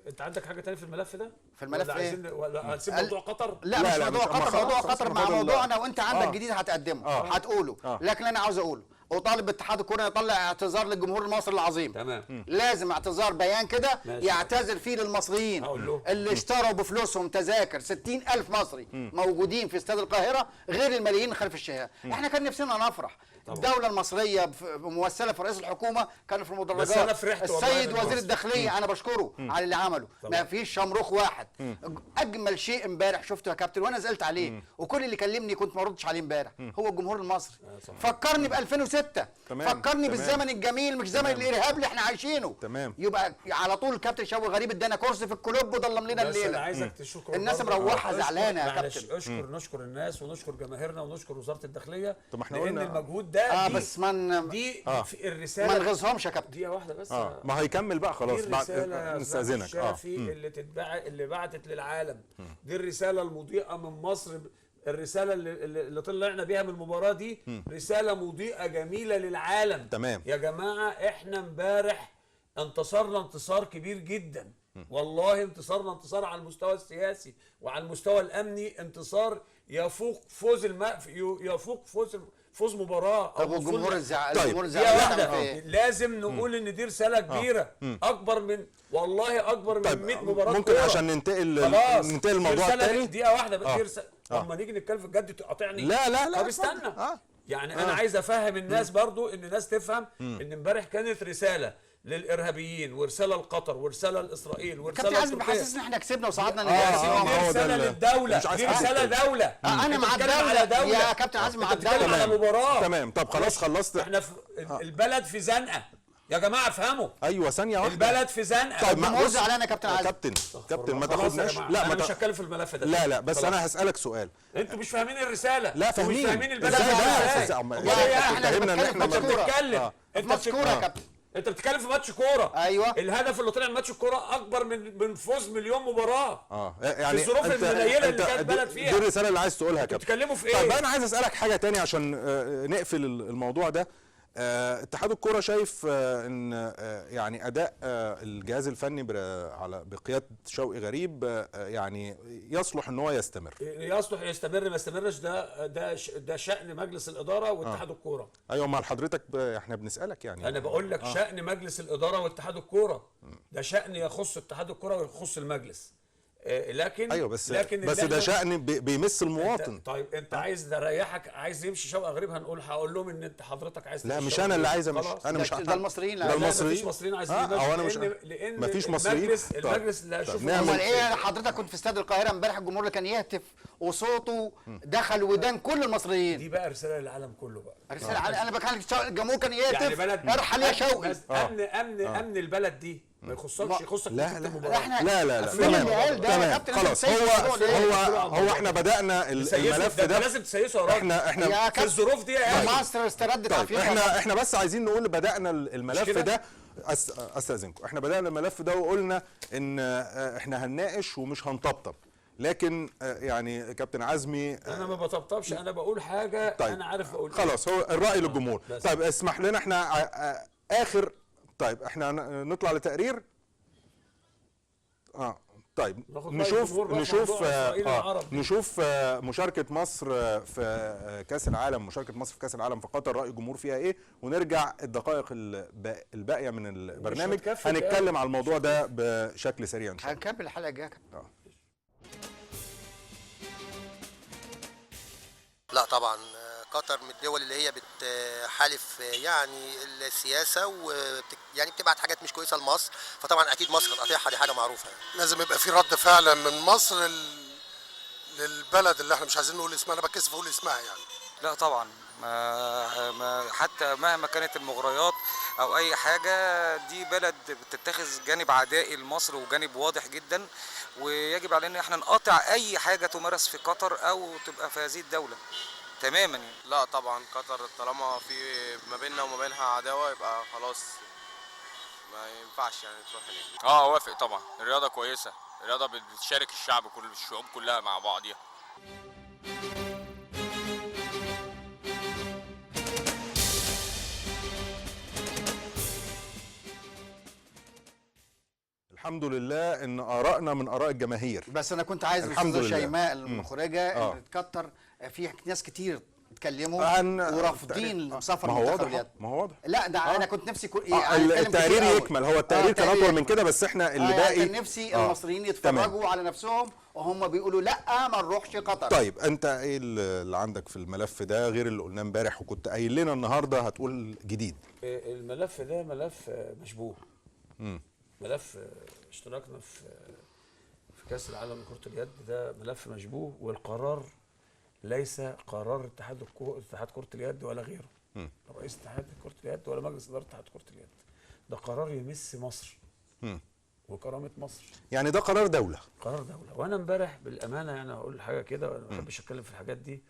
انت عندك حاجه ثانيه في الملف ده؟ في الملف ولا ايه؟ ولا هنسيب موضوع قطر؟ لا مش موضوع قطر. موضوع قطر مع موضوعنا، وانت عندك جديد هتقدمه هتقوله. لكن انا عاوز اقوله وطالب باتحاد الكوره يطلع اعتذار للجمهور المصري العظيم. تمام. لازم اعتذار بيان كده يعتذر فيه للمصريين اللي اشتروا بفلوسهم تذاكر. 60,000 مصري موجودين في استاد القاهره غير الملايين خلف الشهاده. احنا كان نفسنا نفرح. الدوله المصريه ممثله في رئيس الحكومه كانوا في المدرجات. بس انا فرحت السيد وزير الداخليه انا بشكره على اللي عمله. ما فيش شمروخ واحد. اجمل شيء امبارح شفته يا كابتن وانا زعلت عليه، وكل اللي كلمني كنت ما ردش عليه امبارح هو الجمهور المصري. فكرني ب 2006. فكرني بالزمن الجميل، مش زمن الارهاب اللي احنا عايشينه. يبقى على طول الكابتن شوقي غريب ادانا كرسي في الكلوب وضلم لنا الليله. انا عايزك تشكر الناس مروحه زعلانه يا كابتن. نشكر الناس ونشكر جماهيرنا ونشكر وزاره الداخليه. طب احنا لان قلنا المجهود ده بس دي في الرساله ما نغيظهمش يا كابتن. دقيقه واحده بس. ما هيكمل بقى خلاص بعد نستاذنك. اللي بعتت للعالم دي الرساله المضيئه من مصر. الرساله اللي طلعنا بيها من المباراه دي رساله مضيئه جميله للعالم. تمام يا جماعه احنا امبارح انتصرنا انتصار كبير جدا. والله انتصار على المستوى السياسي وعلى المستوى الامني، انتصار يفوق فوز مباراه. طب والجمهور الجمهور لازم نقول ان دي رساله كبيره اكبر من اكبر من 100 مباراه. ممكن عشان ننتقل الموضوع الثاني. دقيقه واحده بس. لما نيجي نتكلم في الجد تقاطعني. لا طب استنى. يعني انا عايز افهم الناس برضو، ان الناس تفهم ان امبارح كانت رساله للارهابيين ورساله لقطر ورساله لاسرائيل ورساله لتركيا. كابتن عزمي بحسسنا احنا كسبنا وصعدنا دي رساله للدوله. دي رساله دوله. انا مع الدوله يا كابتن عزمي، مع الدوله على مباراه. تمام. طب خلاص خلصت. احنا في البلد في زنقه يا جماعه افهموا. ايوه ثانيه واحده. البلد في زنقه. طيب ما بص علينا يا كابتن عزمي. كابتن ما تاخدناش. لا انا مش هتكلم في الملف ده. لا بس انا هسالك سؤال. انتوا مش فاهمين الرساله. لا فاهمين. مش فاهمين البلد ازاي. احنا بنتكلم. انت ماتش كوره يا كابتن. انت بتتكلم في ماتش كوره. ايوه. الهدف اللي طلع من ماتش الكوره اكبر من فوز مليون مباراه. يعني في الظروف القليله اللي كانت البلد فيها. دي الرساله اللي عايز تقولها يا كابتن. بتتكلموا في ايه؟ طيب انا عايز اسالك حاجه تانية عشان نقفل الموضوع ده. اتحاد الكوره شايف ان يعني اداء الجهاز الفني بقياده شوقي غريب يعني يصلح ان هو يستمر. يصلح يستمر ما يستمرش ده شأن مجلس الاداره واتحاد الكوره. ايوه ما حضرتك احنا بنسالك يعني. انا بقول لك شأن مجلس الاداره واتحاد الكوره. ده شأن يخص اتحاد الكوره ويخص المجلس. لكن ايوه بس لكن بس ده شأن بيمس المواطن. طيب انت عايز ده ريحك، عايز يمشي شوقي غريب، هقول لهم ان انت حضرتك عايز لا تمشي مش شوقي انا اللي غريب. عايز امشي، خلاص. انا مش ده المصريين، ده المصريين. مفيش مصريين عايزين هو انا مش لان مفيش مصريين. المجلس لا شوف نعمل امال ايه؟ حضرتك كنت في استاد القاهره امبارح، الجمهور اللي كان يهتف وصوته دخل ودان كل المصريين. دي بقى رساله للعالم كله بقى. رساله انا بكلمك، الجمهور كان يهتف يعني بلد ارحل يا شوقي. امن البلد دي ما يخصكش، يخصك لا في لا المباراة. احنا لا لا لا مين اللي قال تمام ده يا تمام كابتن؟ خلاص. هو احنا بدأنا الملف ده لازم تسيسه يا راجل. احنا في الظروف دي يا اخي مصر استردت طيب عافيتها. احنا بس عايزين نقول بدأنا الملف ده. استاذنكم، احنا بدأنا الملف ده وقلنا ان احنا هنناقش ومش هنطبطب، لكن يعني كابتن عزمي انا ما بطبطبش، انا بقول حاجه. طيب انا عارف بقول خلاص هو الرأي للجمهور. بس. طيب اسمح لنا احنا اخر. طيب احنا نطلع لتقرير. طيب نشوف مشاركة مصر في كأس العالم، مشاركة مصر في كأس العالم في قطر، رأي الجمهور فيها ايه، ونرجع الدقائق الباقية من البرنامج هنتكلم على الموضوع ده بشكل سريع ان شاء الله. هنكمل الحلقة الجاية. لا طبعا قطر من الدول اللي هي بتحالف يعني السياسه يعني بتبعت حاجات مش كويسه لمصر، فطبعا اكيد مصر هتقاطعها، دي حاجه معروفه يعني. لازم يبقى في رد فعل من مصر للبلد اللي احنا مش عايزين نقول اسمها، انا بتكسف اقول اسمها يعني. لا طبعا حتى مهما كانت المغريات او اي حاجه، دي بلد بتتخذ جانب عدائي لمصر وجانب واضح جدا، ويجب علينا احنا نقاطع اي حاجه تمارس في قطر او تبقى في هذه الدوله تماما يعني. لا طبعا قطر طالما في ما بيننا وما بينها عداوه يبقى خلاص ما ينفعش يعني تروح هناك. اوافق طبعا، الرياضه كويسه، الرياضه بتشارك الشعب الشعوب كلها مع بعضيها. الحمد لله ان ارائنا من اراء الجماهير. بس انا كنت عايز الاستاذه شيماء المخرجه ان تكتر، في ناس كتير اتكلموا ورافضين سفر منتخب اليد. ما هو واضح. لا ده انا كنت نفسي التقرير يكمل، هو التقرير كان اطول من كده، بس احنا اللي باقي كان نفسي المصريين يتفرجوا على نفسهم وهم بيقولوا لا ما نروحش قطر. طيب انت ايه اللي عندك في الملف ده غير اللي قلناه امبارح وكنت قايل لنا النهارده هتقول جديد؟ الملف ده ملف مشبوه. ملف اشتراكنا في كأس العالم لكرة اليد ده ملف مشبوه، والقرار ليس قرار اتحاد كرة اليد ولا غيره. رئيس اتحاد كرة اليد ولا مجلس إدارة اتحاد كرة اليد. ده قرار يمس مصر وكرامة مصر. يعني ده قرار دولة. قرار دولة. وانا امبارح بالامانة يعني هقول حاجة كده، وانا ما بحبش اتكلم في الحاجات دي،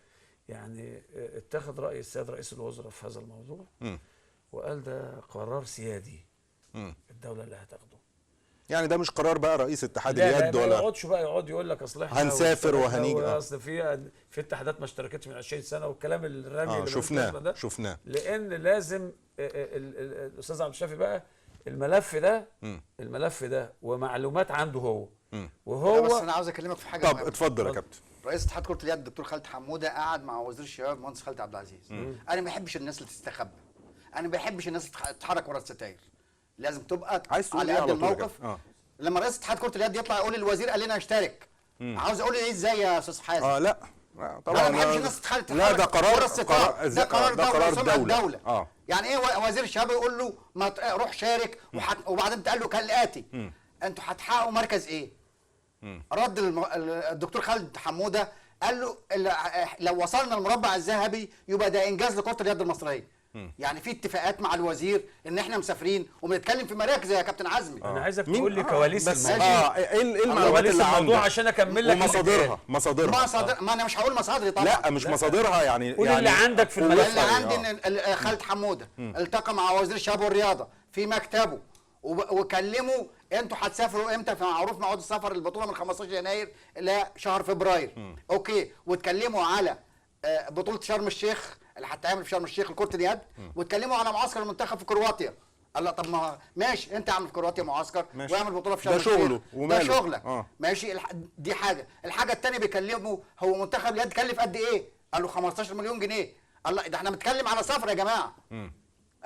يعني اتخذ رأي السيد رئيس الوزراء في هذا الموضوع وقال ده قرار سيادي الدولة اللي هتاخده. يعني ده مش قرار بقى رئيس اتحاد اليد ولا ما يقعدش بقى يقعد يقول لك اصل احنا هنسافر وهنيجي. اصل في اتحادات ما اشتركتش من 20 سنه والكلام الرمي اللي شفناه لان لازم الاستاذ عبد الشافي بقى الملف ده ومعلومات عنده هو وهو. بس انا عاوز اكلمك في حاجه. طب اتفضل يا كابتن. رئيس اتحاد كرة اليد الدكتور خالد حموده قعد مع وزير الشباب المهندس خالد عبد العزيز. انا ما بحبش الناس اللي تستخبى، انا ما بحبش الناس اللي تتحرك ورا الستاير، لازم تبقى على قد الموقف. لما رئيس اتحاد كرة اليد يطلع يقول الوزير قال لنا اشترك، عاوز اقول ايه ازاي يا استاذ حازم؟ لا طبعا انا ما بحبش الناس تتحرك لا ده قرار ده قرار دولة. يعني ايه وزير الشباب يقول له ما روح شارك وبعدين تقول له كالاتي انتوا هتحققوا مركز ايه؟ رد الدكتور خالد حموده قال له لو وصلنا المربع الذهبي يبقى ده انجاز لكرة اليد المصرية. يعني في اتفاقات مع الوزير ان احنا مسافرين وبنتكلم في مراكز يا كابتن عزمي. انا عايزك تقول لي كواليس الموضوع. ايه المعلومات اللي عندك عشان اكمل لك مصادرها ما انا مش هقول مصادري طبعا. لا مش مصادرها يعني قول اللي عندك في الملف. اللي عندي ان خالد حموده التقى مع وزير الشباب والرياضه في مكتبه وكلموا انتوا هتسافروا امتى، فمعروف موعد السفر البطوله من 15 يناير الى شهر فبراير. اوكي، واتكلموا على بطوله شرم الشيخ اللي هتتعمل في شرم الشيخ لكرة اليد، واتكلموا على معسكر المنتخب في كرواتيا. قال لا طب ما ماشي، انت اعمل في كرواتيا معسكر واعمل بطوله في شرم الشيخ، ده شغله ده شغلك. ماشي، دي حاجه. الحاجه الثانيه بيكلموا هو منتخب اليد كلف قد ايه؟ قال له 15 مليون جنيه. قال لا ده احنا بنتكلم على سفر يا جماعه.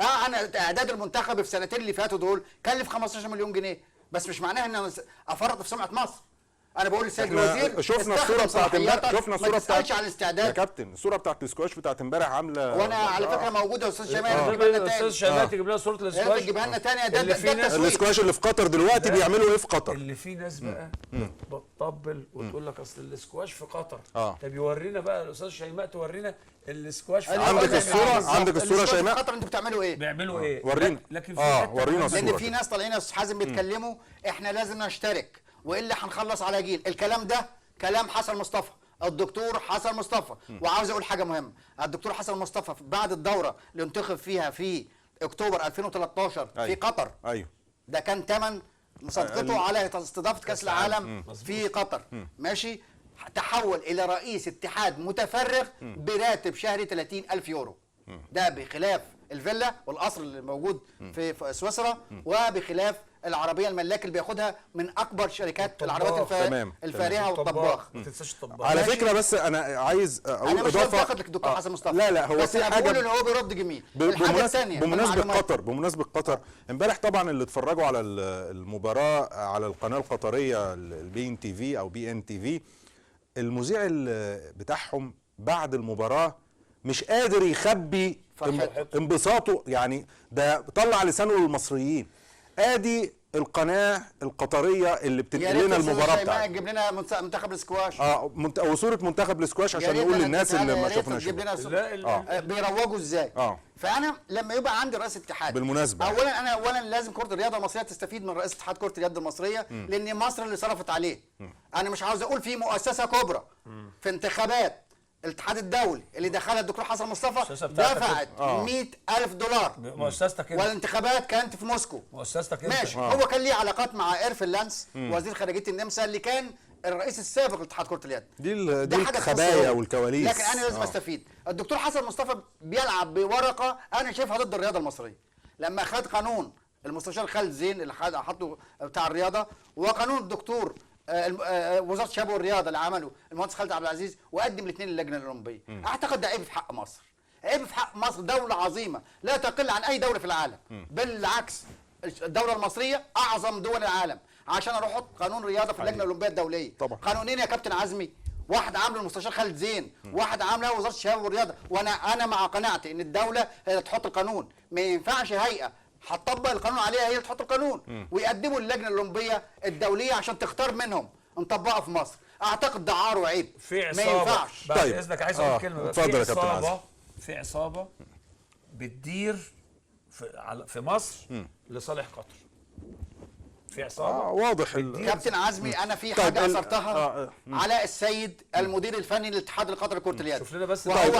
انا اعداد المنتخب في السنتين اللي فاتوا دول كلف 15 مليون جنيه، بس مش معناها ان انا افرط في سمعه مصر. انا بقول للسيد احنا الوزير شفنا استخدم الصوره بتاعت امبارح، صلاحياتك، شفنا ما الصوره تسالش على يا الاستعداد. كابتن الصوره بتاعت الاسكواش بتاعت امبارح عامله، وانا على فكره موجوده يا استاذ شيماء، تجيب لنا الاستاذ تاني. شيماء تجيب لنا صوره الاسكواش، تجيبها لنا تاني. ده اللي في ناس التسويق. الاسكواش اللي في قطر دلوقتي بيعملوا ايه في قطر؟ اللي في ناس بقى بتطبل وتقول لك اصل الاسكواش في قطر. آه. طب يورينا بقى الاستاذ شيماء، تورينا الاسكواش في عندك قطر. الصورة؟ عندك الصورة الاسكواش في شيماء؟ قطر انتوا بتعملوا ايه؟ بيعملوا ايه؟ ورينا. لكن في ورينا لان الصورة في كده. ناس طالعين يا استاذ حازم بيتكلموا احنا لازم نشترك والا هنخلص على جيل. الكلام ده كلام حسن مصطفى، الدكتور حسن مصطفى. وعاوز اقول حاجه مهمه، الدكتور حسن مصطفى بعد الدوره اللي انتخب فيها في اكتوبر 2013 في أيوة. قطر، ايوه ده كان ثمن مصادقته على استضافه كاس العالم في قطر. ماشي، تحول الى رئيس اتحاد متفرغ براتب شهري 30,000 يورو. ده بخلاف الفيلا والقصر اللي موجود في سويسرا، وبخلاف العربيه الملاك اللي بياخدها من اكبر شركات العربيات تمام. الفارهه والطباخ. ما تنساش الطباخ. على ماشي. فكره بس انا عايز اقول انا مش اضافه. بنتقد الدكتور حسن مصطفى، لا هو بس في انا بقول حاجه ان هو بيرد جميل. الحاجه الثانيه بمناسبه قطر امبارح طبعا اللي اتفرجوا على المباراه على القناه القطريه البي ان تي في او بي ان تي في، المذيع بتاعهم بعد المباراه مش قادر يخبي انبساطه، يعني ده طلع لسانه للمصريين. ادي القناه القطريه اللي بتنقل لنا المباراه بتاعتها. تجيب لنا منتخب الاسكواش وصوره منتخب الاسكواش عشان نقول للناس اللي ما شافناش. تجيب لنا بيروجوا ازاي. فانا لما يبقى عندي رئيس اتحاد، بالمناسبه اولا لازم كره الرياضه المصريه تستفيد من رئيس اتحاد كره اليد المصريه، لان مصر اللي صرفت عليه. انا مش عاوز اقول في مؤسسه كبرى في انتخابات الاتحاد الدولي اللي دخلها الدكتور حسن مصطفى دفعت $100,000. مؤسستك انت، والانتخابات كانت في موسكو. مؤسستك انت. ماشي. هو كان ليه علاقات مع ايرفن لانس وزير خارجيه النمسا اللي كان الرئيس السابق لاتحاد كره اليد. دي الخبايا والكواليس. لكن انا لازم استفيد. الدكتور حسن مصطفى بيلعب بورقه انا شايفها ضد الرياضه المصريه. لما خد قانون المستشار خالد زين اللي حطه بتاع الرياضه، وقانون الدكتور وزاره الشباب والرياضه اللي عمله المهندس خالد عبد العزيز، وقدم الاثنين للجنه الاولمبيه. اعتقد ده عيب في حق مصر. عيب في حق مصر، دوله عظيمه لا تقل عن اي دوله في العالم. بالعكس، الدوله المصريه اعظم دول العالم. عشان اروح احط قانون رياضه في اللجنه الاولمبيه الدوليه. طبعا. قانونين يا كابتن عزمي، واحد عامله المستشار خالد زين، واحد عامله وزاره الشباب والرياضه. وانا مع قناعتي ان الدوله هي اللي تحط القانون، ما ينفعش هيئه هتطبق القانون عليها هي اللي تحط القانون. ويقدموا اللجنه الاولمبيه الدوليه عشان تختار منهم نطبقها في مصر. اعتقد ده عار وعيب، في ما ينفعش. بعد طيب. اذنك عايز اقول كلمه. اتفضل يا كابتن عزمي. في عصابه بتدير في مصر لصالح قطر. في عصابه واضح كابتن عزمي، انا في حاجه اثرتها على السيد المدير الفني للاتحاد القطري لكره اليد. شوف لنا بس. طيب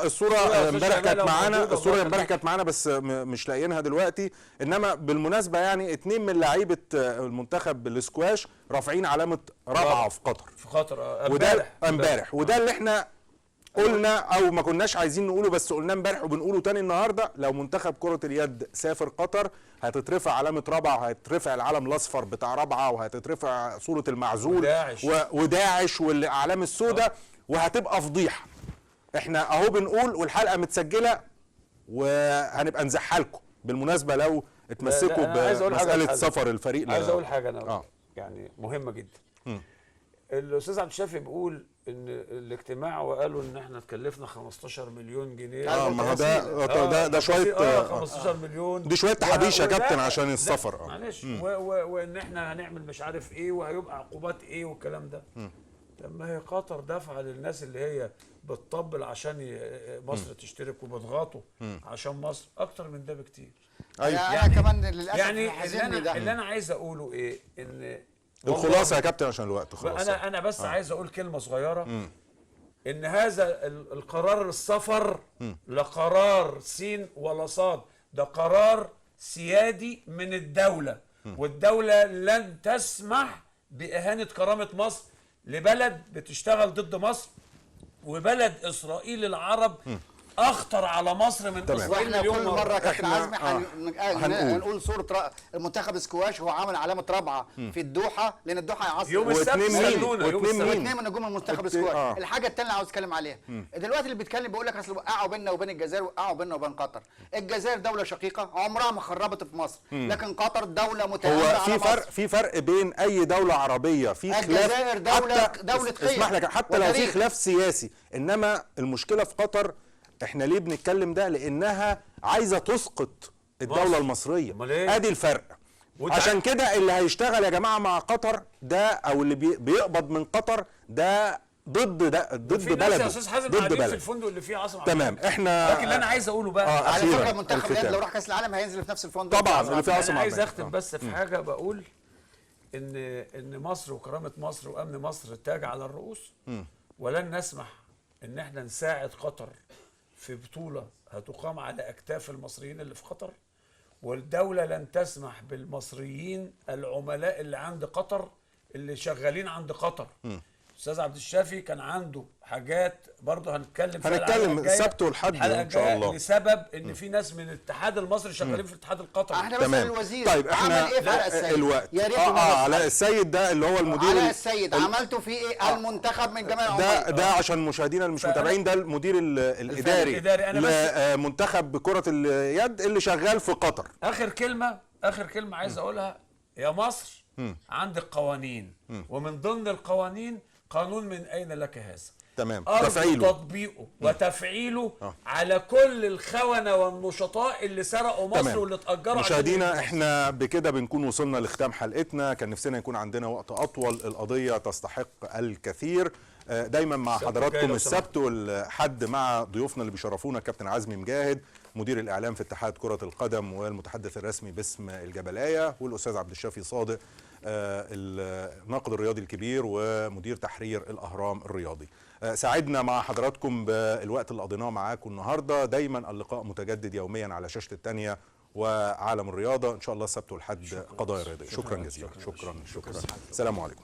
الصوره امبارح كانت معانا، الصوره امبارح كانت معانا بس مش لاقيينها دلوقتي. انما بالمناسبه يعني 2 من لعيبه المنتخب الاسكواش رافعين علامه رابعه في قطر. في قطر امبارح وده اللي احنا قلنا او ما كناش عايزين نقوله، بس قلناه امبارح وبنقوله تاني النهارده. لو منتخب كرة اليد سافر قطر هتترفع علامة رابعة، وهيترفع العلم الاصفر بتاع رابعة، وهتترفع صورة المعزول وداعش والاعلام السوداء، وهتبقى فضيحة. احنا اهو بنقول والحلقة متسجلة وهنبقى نزحلكم. بالمناسبة لو اتمسكوا بمسألة سفر الفريق، عايز اقول حاجة انا يعني مهمة جدا. الاستاذ عبد الشافي بيقول ان الاجتماع وقالوا ان احنا اتكلفنا 15 مليون جنيه. ما هو ده شويه 15 مليون دي شويه تحابيش يا كابتن عشان السفر. معلش وان احنا هنعمل مش عارف ايه وهيبقى عقوبات ايه والكلام ده. طب ما هي قطر دافعه للناس اللي هي بتطبل عشان مصر تشترك وبتغاطوا عشان مصر اكتر من ده بكتير. يعني كمان للاسف يعني اللي انا عايز اقوله ايه، ان الخلاصه يا كابتن عشان الوقت خلاص. انا بس عايز اقول كلمه صغيره. ان هذا القرار السفر لا قرار سين ولا صاد، ده قرار سيادي من الدوله. والدوله لن تسمح باهانه كرامه مصر لبلد بتشتغل ضد مصر، وبلد اسرائيل العرب اخطر على مصر من تمام. اسرائيل واحنا مليون كل مره كابتن إحنا عزمي هنقول صوره المنتخب سكواش هو عامل علامه رابعه في الدوحه، لان الدوحه هيعصر يوم السبت واتنين مين؟ سالونا يوم واتنين السبت مين؟ اثنين من نجوم المنتخب سكواش. الحاجه الثانيه اللي عاوز اتكلم عليها دلوقتي اللي بيتكلم بيقول لك اصل وقعوا بيننا وبين الجزائر، وقعوا بيننا وبين قطر. الجزائر دوله شقيقه عمرها ما خربت في مصر، لكن قطر دوله متآمره هو على مصر. في فرق بين اي دوله عربيه في خلاف. الجزائر دولة قيم اسمح لك، حتى لو في وتاريخ. خلاف سياسي، انما المشكله في قطر احنا ليه بنتكلم ده؟ لانها عايزه تسقط الدوله مصر. المصريه. أمال إيه؟ ادي الفرق. عشان كده اللي هيشتغل يا جماعه مع قطر ده، او اللي بيقبض من قطر ده ضد ضد في ناس يا بلده، استاذ حازم ضد قاعدين في بلده. الفندق اللي فيه عاصم تمام. احنا لكن اللي انا عايز اقوله بقى على أخيراً فكره منتخب اليد الختام. لو راح كاس العالم هينزل في نفس الفندق. طبعا اللي فيه انا عاصم عايز عبد اختم بس في حاجه، بقول ان مصر وكرامه مصر وامن مصر تاج على الرؤوس، ولن نسمح ان احنا نساعد قطر في بطوله هتقام على اكتاف المصريين اللي في قطر، والدوله لن تسمح بالمصريين العملاء اللي عند قطر اللي شغالين عند قطر. استاذ عبد الشافي كان عنده حاجات برضه هنتكلم فيها هنتكلم السبت والحد ان شاء الله، لسبب ان في ناس من الاتحاد المصري شغالين في الاتحاد القطري. احنا بس الوزير طيب احنا عمل ايه في علاء السيد؟ الوقت يا ريت علاء السيد ده اللي هو المدير علاء السيد عملته فيه ايه؟ المنتخب من جميع ده عشان مشاهدينا اللي مش متابعين، ده المدير الاداري أنا لمنتخب كرة اليد اللي شغال في قطر. اخر كلمه عايز اقولها، يا مصر عندك قوانين، ومن ضمن القوانين قانون من اين لك هذا. تمام. أرجو تفعيله تطبيقه وتفعيله على كل الخونة والنشطاء اللي سرقوا مصر تمام. واللي اتأجروا. مشاهدينا احنا بكده بنكون وصلنا لختام حلقتنا، كان نفسنا يكون عندنا وقت اطول، القضية تستحق الكثير. دايما مع حضراتكم السبت والحد مع ضيوفنا اللي بيشرفونا كابتن عزمي مجاهد مدير الاعلام في اتحاد كرة القدم والمتحدث الرسمي باسم الجبلاية، والاستاذ عبد الشافي صادق الناقد الرياضي الكبير ومدير تحرير الاهرام الرياضي. ساعدنا مع حضراتكم بالوقت اللي قضيناه معاكم النهارده. دايما اللقاء متجدد يوميا على شاشة التانية وعالم الرياضة، ان شاء الله السبت والحد قضايا رياضية. شكرا جزيلا. شكرا. السلام عليكم.